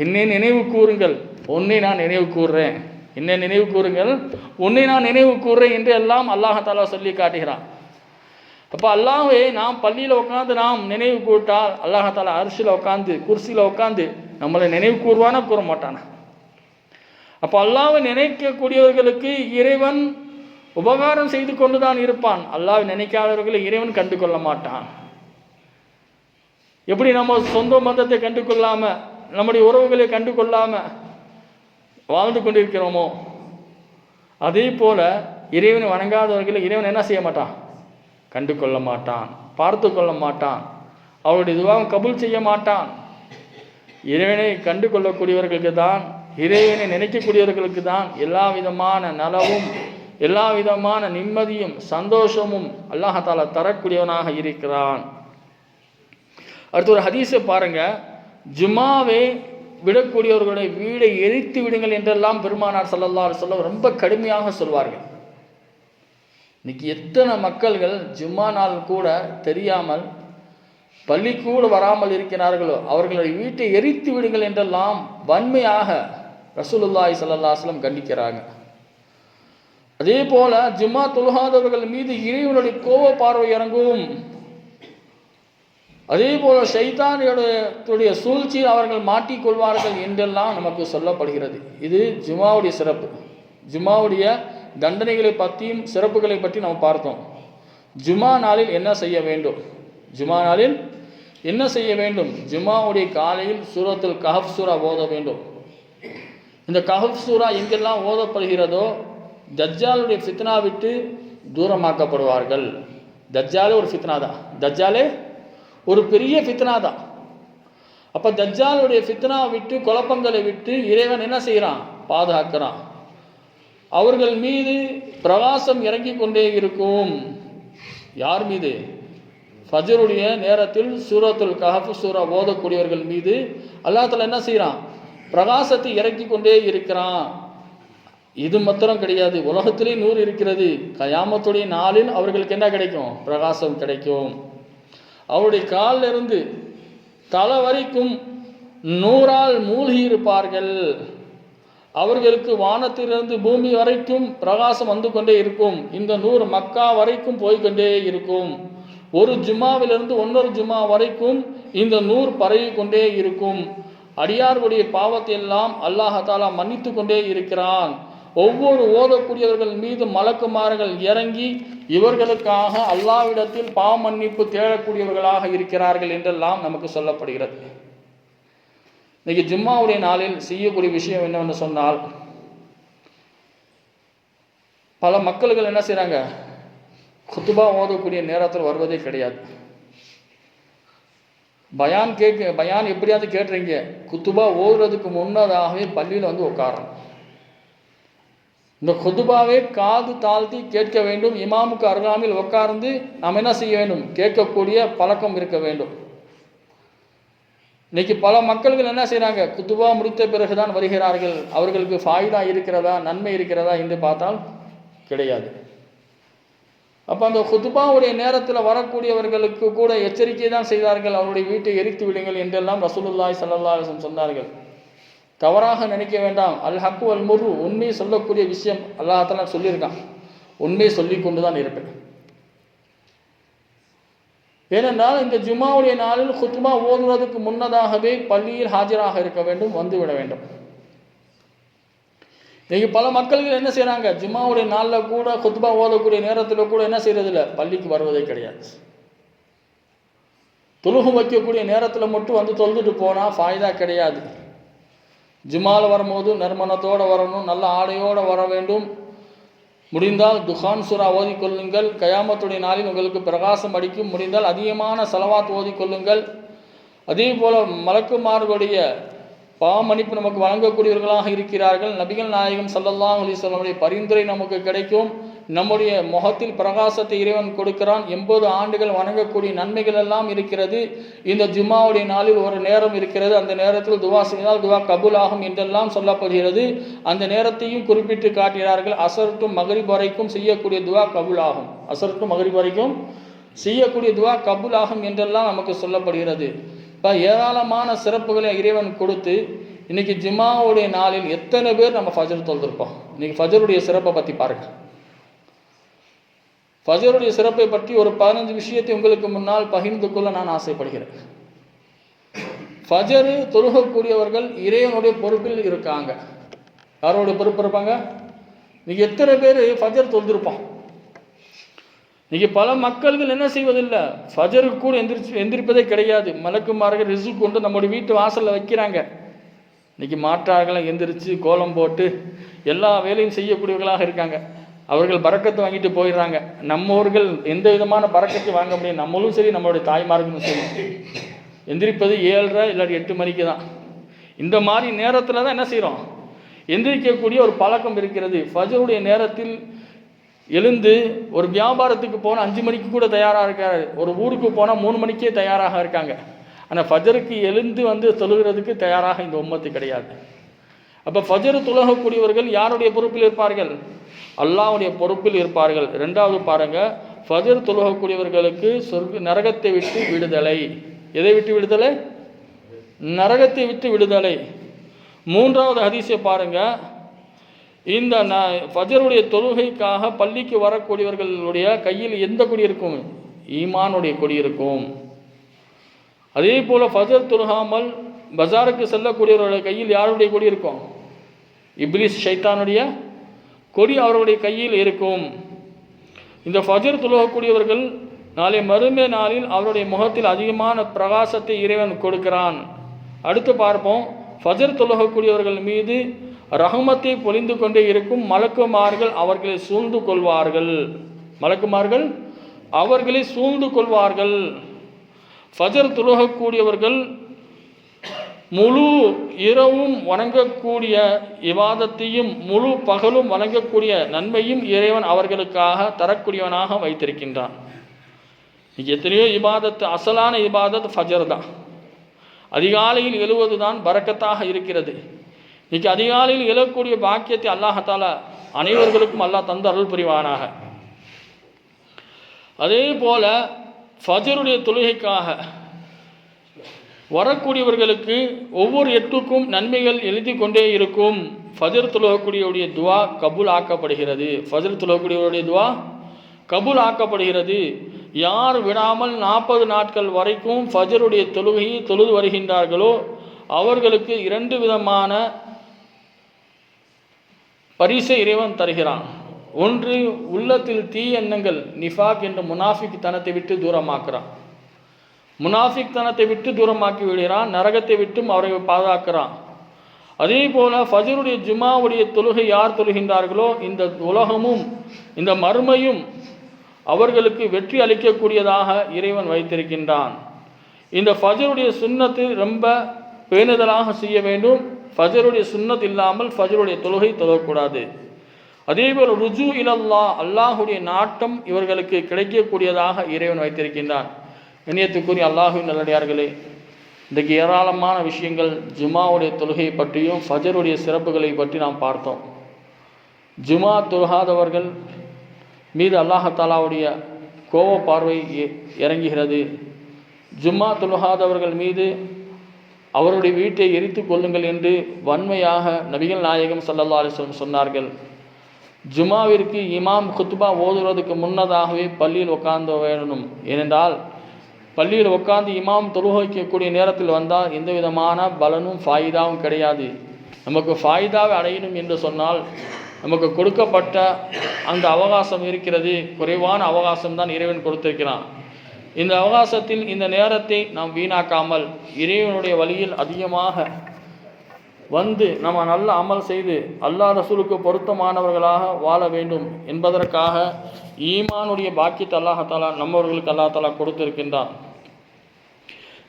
என்னை நினைவு கூறுங்கள், உன்னை நான் நினைவு கூறுறேன். என்னை நினைவு கூறுங்கள், உன்னை நான் நினைவு கூறுறேன் என்று எல்லாம் அல்லாஹாலா சொல்லி காட்டுகிறான். அப்போ அல்லாஹ்வை நாம் பள்ளியில் உட்காந்து நாம் நினைவு கூட்டால் அல்லாஹாலா அரிசியில் உட்காந்து குர்சியில் உட்காந்து நம்மளை நினைவு கூறுவானா கூற மாட்டானா? அப்போ அல்லாஹ்வை நினைக்கக்கூடியவர்களுக்கு இறைவன் உபகாரம் செய்து கொண்டு தான் இருப்பான். அல்லாஹ்வை நினைக்காதவர்களை இறைவன் கண்டு கொள்ள மாட்டான். எப்படி நம்ம சொந்த மதத்தை கண்டு கொள்ளாமல், நம்முடைய உறவுகளை கண்டு கொள்ளாமல் வாழ்ந்து கொண்டிருக்கிறோமோ, அதே போல இறைவனை வணங்காதவர்களை இறைவன் என்ன செய்ய மாட்டான்? கண்டு கொள்ள மாட்டான், பார்த்து கொள்ள மாட்டான், அவருடைய துஆவை கபூல் செய்ய மாட்டான். இறைவனை கண்டு கொள்ளக்கூடியவர்களுக்கு தான், இறைவனை நினைக்கக்கூடியவர்களுக்கு தான் எல்லா விதமான நலவும் எல்லா விதமான நிம்மதியும் சந்தோஷமும் அல்லாஹாலா தரக்கூடியவனாக இருக்கிறான். அடுத்து ஒரு ஹதீஸை பாருங்க, ஜும்மாவை விடக்கூடியவர்களுடைய வீடை எரித்து விடுங்கள் என்றெல்லாம் பெருமானார் ஸல்லல்லாஹு அலைஹி வஸல்லம் ரொம்ப கடுமையாக சொல்வார்கள். இன்னைக்கு எத்தனை மக்கள்கள் ஜும்மா நாள் கூட தெரியாமல் பள்ளிக்கூட வராமல் இருக்கிறார்களோ அவர்களுடைய வீட்டை எரித்து விடுங்கள் என்றெல்லாம் வன்மையாக ரசூலுல்லாஹி ஸல்லல்லாஹு அலைஹி வஸல்லம் கண்டிக்கிறாங்க. அதே போல ஜும்மா தொழுகாதவர்கள் மீது இறைவனுடைய கோப பார்வை இறங்கும். அதே போல ஷைத்தானுடைய சூழ்ச்சியில் அவர்கள் மாட்டிக்கொள்வார்கள் என்றெல்லாம் நமக்கு சொல்லப்படுகிறது. இது ஜும்மாவுடைய சிறப்பு. ஜும்மாவுடைய தண்டனைகளை பற்றியும் சிறப்புகளை பற்றி நம்ம பார்த்தோம். ஜும்மா நாளில் என்ன செய்ய வேண்டும்? ஜும்மா நாளில் என்ன செய்ய வேண்டும்? ஜும்மாவுடைய காலையில் சூரத்துல் கஹஃப் சூரா ஓத வேண்டும். இந்த கஹஃப் சூரா எங்கெல்லாம் ஓதப்படுகிறதோ தஜ்ஜாலுடைய ஃபித்னா விட்டு தூரமாக்கப்படுவார்கள். தஜ்ஜாலே ஒரு ஃபித்னா தான். தஜ்ஜாலே ஒரு பெரிய ஃபித்னா தான். அப்போ தஜ்ஜாலுடைய ஃபித்னா விட்டு குழப்பங்களை விட்டு இறைவன் என்ன செய்கிறான்? பாதுகாக்கிறான். அவர்கள் மீது பிரகாசம் இறங்கி கொண்டே இருக்கும். யார் மீது? ஃபஜ்ருடைய நேரத்தில் சூரத்துல் கஹஃப் சூரா ஓதக்கூடியவர்கள் மீது அல்லாஹ் தஆலா என்ன செய்கிறான்? பிரகாசத்தை இறக்கி கொண்டே இருக்கிறான். இது மாத்திரம் கிடையாது, உலகத்திலே நூறு இருக்கிறது. கயாமத்துடைய நாளில் அவர்களுக்கு என்ன கிடைக்கும்? பிரகாசம் கிடைக்கும். அவருடைய காலிலிருந்து தலை வரைக்கும் நூறால் மூழ்கி இருப்பார்கள். அவர்களுக்கு வானத்திலிருந்து பூமி வரைக்கும் பிரகாசம் வந்து கொண்டே இருக்கும். இந்த நூறு மக்கா வரைக்கும் போய்கொண்டே இருக்கும். ஒரு ஜும்மாவிலிருந்து இன்னொரு ஜும்மா வரைக்கும் இந்த நூறு பரவி கொண்டே இருக்கும். அடியார்களுடைய பாவத்தை எல்லாம் அல்லாஹ் தஆலா மன்னித்து கொண்டே இருக்கிறான். ஒவ்வொரு ஓதக்கூடியவர்கள் மீது மலக்குமார்கள் இறங்கி இவர்களுக்காக அல்லாஹ்விடத்தில் பாவ மன்னிப்பு தேடக்கூடியவர்களாக இருக்கிறார்கள் என்றெல்லாம் நமக்கு சொல்லப்படுகிறது. இன்னைக்கு ஜும்மாவுடைய நாளில் செய்யக்கூடிய விஷயம் என்னவென்று சொன்னால், பல மக்கள்கள் என்ன செய்கிறாங்க? குத்துபா ஓதக்கூடிய நேரத்தில் வருவதே கிடையாது. பயான் எப்படியாவது கேட்டுறீங்க, குத்துபா ஓதுறதுக்கு முன்னதாகவே பள்ளியில் வந்து உட்காரணும். இந்த குத்துபாவை காது தாழ்த்தி கேட்க வேண்டும். இமாமுக்கு அருகாமையில் உட்கார்ந்து நாம் என்ன செய்ய வேண்டும்? கேட்கக்கூடிய பழக்கம் இருக்க வேண்டும். இன்னைக்கு பல மக்கள்கள் என்ன செய்கிறாங்க? குத்துபா முடித்த பிறகுதான் வருகிறார்கள். அவர்களுக்கு ஃபாயிதா இருக்கிறதா, நன்மை இருக்கிறதா என்று பார்த்தால் கிடையாது. அப்போ அந்த குத்துபாவுடைய நேரத்தில் வரக்கூடியவர்களுக்கு கூட எச்சரிக்கை தான் செய்தார்கள், அவருடைய வீட்டை எரித்து விடுங்கள் என்றெல்லாம் ரசூலுல்லாஹி ஸல்லல்லாஹு அலைஹி வஸல்லம் சொன்னார்கள். தவறாக நினைக்க வேண்டாம். அல் ஹக்கு அல் முர்ரு, உண்மை சொல்லக்கூடிய விஷயம் அல்லாஹ் தஆலா சொல்லியிருக்கான். உண்மை சொல்லி கொண்டு தான் இருப்பேன். ஏனென்றால் இந்த ஜும்மாவுடைய நாளில் குத்துபா ஓதுவதற்கு முன்னதாகவே பள்ளியில் ஆஜராக இருக்க வேண்டும், வந்துவிட வேண்டும். இன்னைக்கு பல மக்கள்கள் என்ன செய்கிறாங்க? ஜும்மாவுடைய நாளில் கூட குத்துபா ஓதக்கூடிய நேரத்தில் கூட என்ன செய்யறதில்ல? பள்ளிக்கு வருவதே கிடையாது. தொழுகு வைக்கக்கூடிய நேரத்தில் மட்டும் வந்து தொழுதுட்டு போனால் ஃபாயிதா கிடையாது. ஜும்மாவில் வரும்போது நறுமணத்தோடு வரணும், நல்ல ஆடையோடு வர வேண்டும். முடிந்தால் துஹான் சூரா ஓதிக்கொள்ளுங்கள். கயாமத்துடைய நாளில் உங்களுக்கு பிரகாசம் அடிக்கும். முடிந்தால் அதிகமான ஸலவாத் ஓதிக்கொள்ளுங்கள். அதே போல் மலக்குமார்களுடைய பாவமன்னிப்பு நமக்கு வழங்கக்கூடியவர்களாக இருக்கிறார்கள். நபிகள் நாயகம் ஸல்லல்லாஹு அலைஹி வஸல்லம் பரிந்துரை நமக்கு கிடைக்கும். நம்முடைய முகத்தில் பிரகாசத்தை இறைவன் கொடுக்கிறான். 80 ஆண்டுகள் வணங்கக்கூடிய நன்மைகள் எல்லாம் இருக்கிறது. இந்த ஜும்மாவுடைய நாளில் ஒரு நேரம் இருக்கிறது. அந்த நேரத்தில் துவா செய்தால் துவா கபூல் ஆகும் என்றெல்லாம் சொல்லப்படுகிறது. அந்த நேரத்தையும் குறிப்பிட்டு காட்டுகிறார்கள். அசர் டு மக்ரிப் வரைக்கும் செய்யக்கூடிய துவா கபூல் ஆகும். அசர் டு மக்ரிப் வரைக்கும் செய்யக்கூடிய துவா கபூல் ஆகும் என்றெல்லாம் நமக்கு சொல்லப்படுகிறது. இப்போ ஏராளமான சிறப்புகளை இறைவன் கொடுத்து இன்றைக்கி ஜும்மாவுடைய நாளில் எத்தனை பேர் நம்ம ஃபஜர் தொழுதுருப்போம்? இன்றைக்கி ஃபஜருடைய சிறப்பை பற்றி பாருங்கள். ஃபஜருடைய சிறப்பை பற்றி ஒரு 15 விஷயத்தை உங்களுக்கு முன்னால் பகிர்ந்து கொள்ள நான் ஆசைப்படுகிறேன். ஃபஜரு தொழுகக்கூடியவர்கள் இறைவனுடைய பொறுப்பில் இருக்காங்க. யாரோடைய பொறுப்பு இருப்பாங்க? இன்றைக்கி எத்தனை பேர் ஃபஜர் தொழுதுருப்போம்? இன்றைக்கி பல மக்கள்கள் என்ன செய்வதில்லை, ஃபஜருக்கு கூட எந்திரிப்பதே கிடையாது. மலக்குமார்கள் ரிசுக் கொண்டு நம்முடைய வீட்டு வாசலில் வைக்கிறாங்க. இன்றைக்கி மாற்றார்களை எந்திரிச்சு கோலம் போட்டு எல்லா வேலையும் செய்யக்கூடியவர்களாக இருக்காங்க. அவர்கள் பறக்கத்தை வாங்கிட்டு போயிடுறாங்க. நம்மவர்கள் எந்த விதமான பறக்கத்தை வாங்க முடியும்? நம்மளும் சரி, நம்மளுடைய தாய்மார்களும் சரி, எந்திரிப்பது 7:30 இல்லாட்டி 8 மணிக்கு தான். இந்த மாதிரி நேரத்தில் தான் என்ன செய்கிறோம், எந்திரிக்கக்கூடிய ஒரு பழக்கம் இருக்கிறது. ஃபஜருடைய நேரத்தில் எழுந்து ஒரு வியாபாரத்துக்கு போனால் 5 மணிக்கு கூட தயாராக இருக்காரு. ஒரு ஊருக்கு போனால் 3 மணிக்கே தயாராக இருக்காங்க. ஆனால் ஃபஜருக்கு எழுந்து வந்து தொழுகிறதுக்கு தயாராக இந்த உம்மத்து கிடையாது. அப்போ ஃபஜர் தொழுகக்கூடியவர்கள் யாருடைய பொறுப்பில் இருப்பார்கள்? அல்லாஹ்வுடைய பொறுப்பில் இருப்பார்கள். ரெண்டாவது பாருங்கள், ஃபஜர் தொழுகக்கூடியவர்களுக்கு நரகத்தை விட்டு விடுதலை. எதை விட்டு விடுதலை? நரகத்தை விட்டு விடுதலை. மூன்றாவது ஹதீஸை பாருங்கள். இந்த ஃபஜருடைய தொழுகைக்காக பள்ளிக்கு வரக்கூடியவர்களுடைய கையில் எந்த கொடி இருக்கும்? ஈமானுடைய கொடி இருக்கும். அதே போல் ஃபஜர் தொழுகாமல் பஜாருக்கு செல்லக்கூடியவர்களுடைய கையில் யாருடைய கொடி இருக்கும்? இப்லீஸ் ஷைத்தானுடைய கொடி அவர்களுடைய கையில் இருக்கும். இந்த ஃபஜர் தொழுகக்கூடியவர்கள் நாளை மறுமை நாளில் அவருடைய முகத்தில் அதிகமான பிரகாசத்தை இறைவன் கொடுக்கிறான். அடுத்து பார்ப்போம், ஃபஜர் தொழுகக்கூடியவர்கள் மீது ரஹமத்தை பொழிந்து கொண்டே இருக்கும். மலக்குமார்கள் அவர்களை சூழ்ந்து கொள்வார்கள். மலக்குமார்கள் அவர்களை சூழ்ந்து கொள்வார்கள். ஃபஜர் தொழுகக்கூடியவர்கள் முழு இரவும் வணங்கக்கூடிய இபாதத்தையும் முழு பகலும் வணங்கக்கூடிய நன்மையும் இறைவன் அவர்களுக்காக தரக்கூடியவனாக வைத்திருக்கின்றான். எத்தனையோ இபாதத்து, அசலான இபாதத் ஃபஜர் தான். அதிகாலையில் எழுவது தான் பரக்கத்தாக இருக்கிறது. இன்றைக்கி அதிகாலையில் எழக்கூடிய பாக்கியத்தை அல்லாஹாலா அனைவர்களுக்கும் அல்லாஹ் தந்து அருள் புரிவானாக. அதே போல ஃபஜருடைய தொழுகைக்காக வரக்கூடியவர்களுக்கு ஒவ்வொரு எட்டுக்கும் நன்மைகள் எழுதி கொண்டே இருக்கும். ஃபஜர் தொழுகக்கூடியவருடைய துவா கபூல் ஆக்கப்படுகிறது. ஃபஜர் தொழுகக்கூடியவருடைய துவா கபூல் ஆக்கப்படுகிறது. யார் விடாமல் 40 நாட்கள் வரைக்கும் ஃபஜருடைய தொழுகையை தொழுது வருகின்றார்களோ அவர்களுக்கு 2 விதமான பரிசை இறைவன் தருகிறான். ஒன்று, உள்ளத்தில் தீய எண்ணங்கள் நிஃபாக் என்ற முனாஃபிக் தனத்தை விட்டு தூரமாக்குறான். முனாஃபிக் தனத்தை விட்டு தூரமாக்கி விடுகிறான். நரகத்தை விட்டும் அவரை பாதுகாக்கிறான். அதே போல ஃபஜருடைய ஜுமாவுடைய தொழுகை யார் தொழுகின்றார்களோ இந்த உலகமும் இந்த மறுமையும் அவர்களுக்கு வெற்றி அளிக்கக்கூடியதாக இறைவன் வைத்திருக்கின்றான். இந்த ஃபஜருடைய சுன்னத்து ரொம்ப பேணுதலாக செய்ய வேண்டும். ஃபஜருடைய சுன்னத் இல்லாமல் ஃபஜருடைய தொழுகை தொழக்கூடாது. அதேபோல் ருஜு இலல்லாஹ், அல்லாஹுடைய நாட்டம் இவர்களுக்கு கிடைக்கக்கூடியதாக இறைவன் வைத்திருக்கின்றான். இணையத்துக்குரிய அல்லாஹுவின் நல்லடியார்களே, இன்றைக்கு ஏராளமான விஷயங்கள் ஜுமாவுடைய தொழுகையை பற்றியும் ஃபஜருடைய சிறப்புகளை பற்றி நாம் பார்த்தோம். ஜுமா தொழுகாதவர்கள் மீது அல்லாஹாலாவுடைய கோப பார்வை இறங்குகிறது. ஜும்மா தொழுகாதவர்கள் மீது அவருடைய வீட்டை எரித்து கொள்ளுங்கள் என்று வன்மையாக நபிகள் நாயகம் ஸல்லல்லாஹு அலைஹி வஸல்லம் சொன்னார்கள். ஜுமாவிற்கு இமாம் குத்பா ஓதுவதற்கு முன்னதாகவே பள்ளியில் உட்கார்ந்து வேணும். ஏனென்றால் பள்ளியில் உட்கார்ந்து இமாம் தொழுகைக்கக்கூடிய நேரத்தில் வந்தால் எந்த விதமான பலனும் ஃபாயிதாவும் கிடையாது. நமக்கு ஃபாயிதாவை அடையணும் என்று சொன்னால் நமக்கு கொடுக்கப்பட்ட அந்த அவகாசம் இருக்கிறது, குறைவான அவகாசம் தான் இறைவன் கொடுத்திருக்கிறான். இந்த அவகாசத்தில் இந்த நேரத்தை நாம் வீணாக்காமல் இறைவனுடைய வழியில் அதிகமாக வந்து நம்ம நல்ல அமல் செய்து அல்லாஹ் ரசூலுக்கு பொருத்தமானவர்களாக வாழ வேண்டும் என்பதற்காக ஈமானுடைய பாக்கியத்தை அல்லாஹாலா நம்மவர்களுக்கு அல்லாஹாலா கொடுத்திருக்கின்றான்.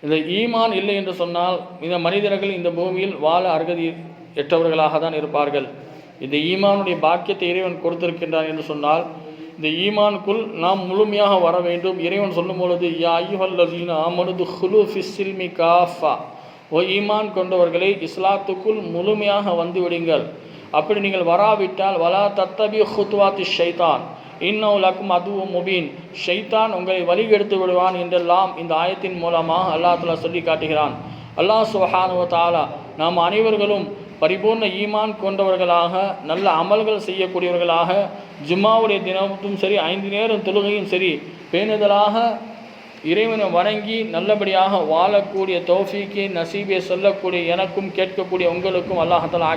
இந்த ஈமான் இல்லை என்று சொன்னால் இந்த மனிதர்கள் இந்த பூமியில் வாழ அருகதி எட்டவர்களாக தான் இருப்பார்கள். இந்த ஈமானுடைய பாக்கியத்தை இறைவன் கொடுத்திருக்கின்றான் என்று சொன்னால் இந்த ஈமானுக்குள் நாம் முழுமையாக வர வேண்டும். இறைவன் சொல்லும் பொழுது யா அய்யுஹல்லஸீன ஆமனு துஹுலு ஃபிஸ்ஸில்மி காஃபா, ஓ ஈமான் கொண்டவர்களை இஸ்லாத்துக்குள் முழுமையாக வந்து விடுங்கள். அப்படி நீங்கள் வராவிட்டால் வலா தத்தபி ஹுத்வாத்தி ஷைத்தான் இன்னஹு லக்கும் அதுவும் முபீன், ஷைத்தான் உங்களை வழிகெடுத்து விடுவான் என்றெல்லாம் இந்த ஆயத்தின் மூலமாக அல்லாஹ் தஆலா சொல்லி காட்டுகிறான். அல்லாஹ் சுப்ஹானஹு வ தஆலா நாம் அனைவர்களும் பரிபூர்ண ஈமான் கொண்டவர்களாக நல்ல அமல்கள் செய்யக்கூடியவர்களாக ஜும்மாவுடைய தினமும் சரி 5 நேரம் தொழுகையும் சரி பேணுதலாக இறைவனை வணங்கி நல்லபடியாக வாழக்கூடிய தௌஃபீக்கை நசீபை சொல்லக்கூடிய எனக்கும் கேட்கக்கூடிய உங்களுக்கும் அல்லாஹ் தஆலா